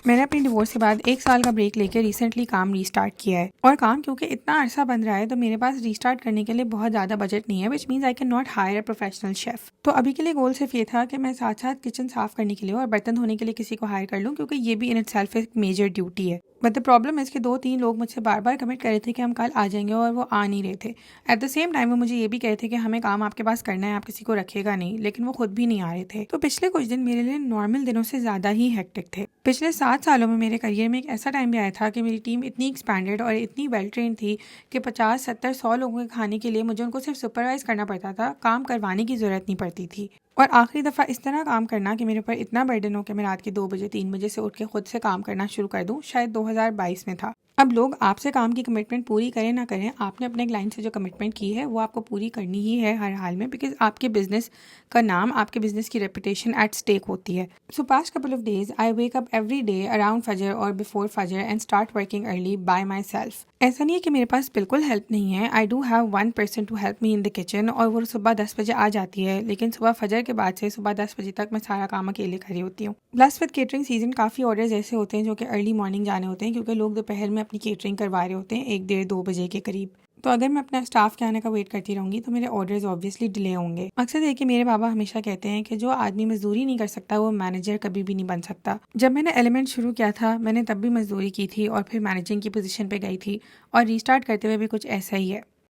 मैंने अपनी डिवोर्स के बाद 1 साल का ब्रेक लेकर रिसेंटली काम रीस्टार्ट किया है और काम क्योंकि इतना अरसा बंद रहा है तो मेरे पास रीस्टार्ट करने के लिए बहुत ज़्यादा बजट नहीं है, which means I can not hire a professional chef. तो अभी के लिए गोल सिर्फ ये था कि मैं साथ साथ किचन साफ करने के लिए और बर्तन धोने के लिए किसी को हायर कर लूँ, क्योंकि ये भी इन इटसेल्फ एक मेजर ड्यूटी है। बट द प्रॉब्लम है कि 2-3 लोग मुझसे बार बार कमिट कर रहे थे कि हम कल आ जाएंगे और वो आ नहीं रहे थे। एट द सेम टाइम वो मुझे ये भी कह रहे थे कि हमें काम आपके पास करना है, आप किसी को रखेगा नहीं, लेकिन वो खुद भी नहीं आ रहे थे। तो पिछले कुछ दिन मेरे लिए नॉर्मल दिनों से ज़्यादा ही हेक्टिक थे। पिछले 7 सालों में मेरे करियर में एक ऐसा टाइम भी आया था कि मेरी टीम इतनी एक्सपैंडेड और इतनी वेल ट्रेन थी कि 50, 70, 100 लोगों के खाने के लिए मुझे उनको सिर्फ सुपरवाइज करना पड़ता था, काम करवाने की ज़रूरत नहीं पड़ती थी। और आखिरी दफ़ा इस तरह काम करना कि मेरे ऊपर इतना बर्डन हो कि मैं रात के 2 बजे 3 बजे से उठ के खुद से काम करना शुरू कर दूं, शायद 2022 में था। अब लोग आपसे काम की कमिटमेंट पूरी करें ना करें, आपने अपने क्लाइंट से जो कमिटमेंट की है वो आपको पूरी करनी ही है हर हाल में, बिकॉज आपके बिजनेस का नाम, आपके बिजनेस की रेपुटेशन एट स्टेक होती है। सो past couple of days I wake up every day around फजर और बिफोर फजर and start working early bye my self. ऐसा नहीं है कि मेरे पास बिल्कुल हेल्प नहीं है, I do have 1 person to help me in the kitchen और वो सुबह 10 बजे आ जाती है, लेकिन सुबह फजर के बाद से सुबह 10 बजे तक मैं सारा काम अकेले खड़ी होती हूँ। प्लस विद केटरिंग सीजन काफ़ी ऑर्डर्स ऐसे होते हैं जो कि अर्ली मॉर्निंग जाने होते हैं, क्योंकि लोग दोपहर में अपनी केटरिंग करवा रहे होते हैं 1, 1:30, 2 बजे के करीब। तो अगर मैं अपना स्टाफ के आने का वेट करती रहूंगी तो मेरे ऑर्डर्स ऑब्वियसली डिले होंगे। मकसद है कि मेरे बाबा हमेशा कहते हैं कि जो आदमी मजदूरी नहीं कर सकता वो मैनेजर कभी भी नहीं बन सकता। जब मैंने एलिमेंट शुरू किया था मैंने तब भी मजदूरी की थी और फिर मैनेजिंग की पोजीशन पे गई थी, और रीस्टार्ट करते हुए भी कुछ ऐसा ही है।